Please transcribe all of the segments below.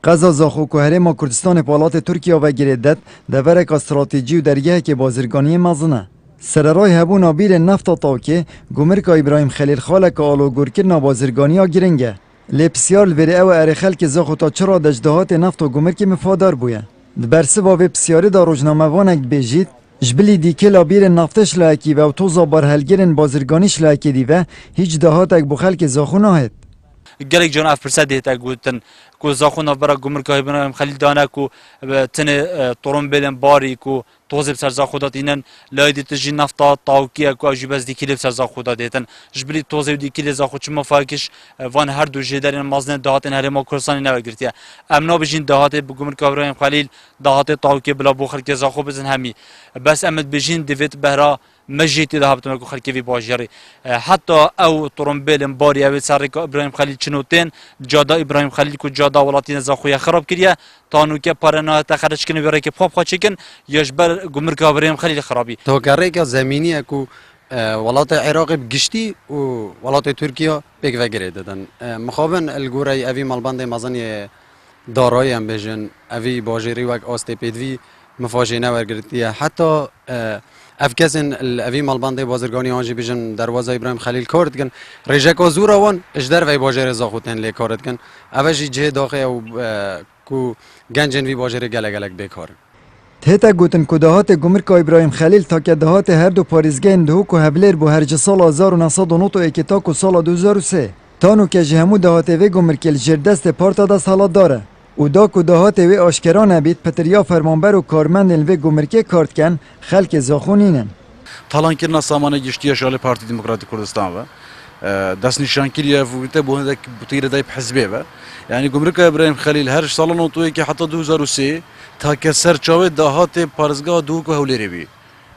قزا زاخو که هرما کردستان پالات ترکیه و گریدت دورک استراتژی و درگه که بازرگانی مزنه. سررای هبون آبیر نفت تاکه گمرک ابراهیم خلیل خاله که آلو گرکرنا بازرگانی ها گرنگه. لپسیار لوری او ارخل که زاخو تا چرا دجدهات نفت و گمرک مفادار بویه. دبرسه با وپسیاری دا روزنامه وانک بیجید جبلی دیکه لابیر نفتش لاکی و توزا برهلگرن بازرگانیش لاکی دیوه هیچ دهاتک بخل که زاخو ناهد. گلک جان افرسد دیتا گوتن کو زاخونا برا گمرک ابراهیم خلیل دانه کو تن طرمبلن باری کو توزب سر زاخودات اینن لایدی تجی نفتا تاوکیه کو اجباز دیکیل سر زاخودات دیتن جبلی توزب دیکیل زاخود چما فاکش وان هر دو جدارن مازن دهاتن هرما کورسانی نوگرتیه امنا بجین دهات گمرک ابراهیم خلیل دهات تاوکی بلا بخر که زاخو بزن همی بس امد بجین دیوت بهرا مجیتی ده هبتون کو خلکی باجری حتی او طرمبلن باری او سر ابراهیم خلیل چنوتن جادا ابراهیم خلیل کو جادا ولاتین زاخویا خراب کریه تانو که پرنا تخرج کنه برای که پاپ خاچکن یاش بر گمرک ابراهیم خلیل خرابی تو کاری که زمینی کو ولات عراق بگشتی و ولات ترکیه بگ وگره دادن مخابن الگوری اوی مالبند مزنی دارایی هم بجن اوی باجری وک آستپیدوی مفاجینه ورگرتیه حتی افکسن اوی مالبند بازرگانی آنجی بجن دروازه ابراهیم خلیل کارد کن رجک زورا وان اجدر وی باجر زاخوتن لی کارد کن اوجی جه داخل او کو گنجن وی باجر گلگلک بیکار تهتا گوتن که دهات گمرک ابراهیم خلیل تا که دهات هر دو پاریزگه اندهو که هبلر بو هرج سال 1909 اکتا که سال 2003 تانو که جهمو دهات وی گمرک الجردست پارتا دست حالات داره او دا که دهات وی آشکرا نبید پتریا فرمانبر و کارمند وی گمرکی کارت کن خلک زاخون اینن تالان کرنا سامانه گشتیه شال پارتی دموکراتی کردستان و دست نشانگیری فوقیته بونه بطیره دایب حزبه و یعنی گمرک ابراهیم خلیل هر سال نوتوی که حتی 2003 تا که سرچاوه دهات پارزگاه دو که هولی بی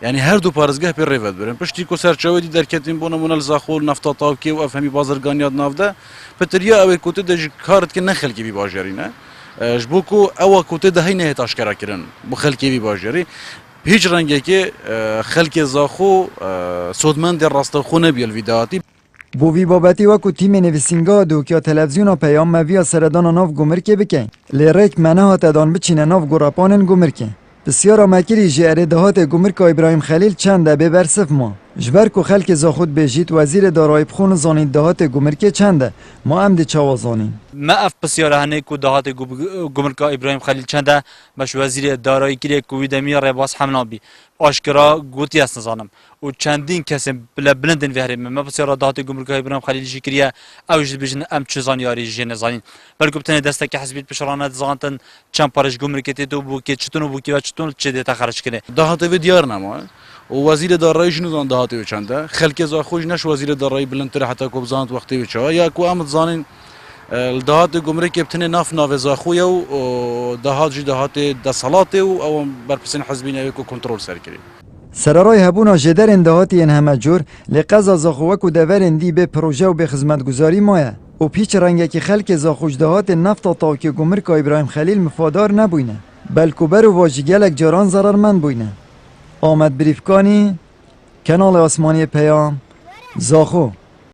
یعنی هر دو پارزگاه پر روید برن پشتی کو سرچاوه دی درکتیم بونه منال زاخول نفتا تاوکی و افهمی بازرگانیات نافده پتریا اوی کوته دج کارت که نخل کی بی باجرینه جبوکو او کوته ده نه تاشکرا کردن بخلکی بی باجری هیچ رنگی که خلک زاخو سودمند راست خونه بیل ویداتی بو وی بابتی وکو تیم نویسینگا دو که تلویزیون پیام موی سردان ناف گمرکه بکن لیرک منه ها تدان بچینه ناف گراپانن گمرکه بسیار مکری جعره دهات گمرک ابراهیم خلیل چنده به برسف ما جبر کو خلک زاخود بجید وزیر دارای بخون زانید دهات گمرکه چنده ما هم دی چاوازانین ما اف بسیار هنه کو دهات گمرک ابراهیم خلیل چنده مش وزیر دارایی کلی کوی دمی رباس حمنابی آشکرا گوتی است نزانم و چندین کسی بلندن وهرم ما بسیار دهات گمرک ابراهیم خلیل جکریه اوج بجن ام چزان یاری جن زانین بلکه بتنه دسته که حزبیت بشرانه زانتن چند پارش گمرکتی تو بو که چتون بو که چتون چه دیتا خرج کنه دهات و دیار نما و وزیر دارایی جنو زان دهات و چنده خلک زاخوش نش وزیر دارایی بلندتر حتی کو زانت وقتی بچه یا کو امد زانین دهات گمرک بتنه ناف زاخویه و دهات جی دهات دسالاته و او برپسین حزبینه کو کنترل سر کری سرارای هبونا جدر اندهاتی این همه جور لقضا زاخوک و دور اندی به پروژه و به خدمتگزاری مایه و پیچ رنگه که خلک زاخوش دهات نفت تا که گمرک ابراهیم خلیل مفادار نبوینه بلکه بر و واجگلک جاران ضررمند بوینه آمد بریفکانی کانال آسمانی پیام زاخو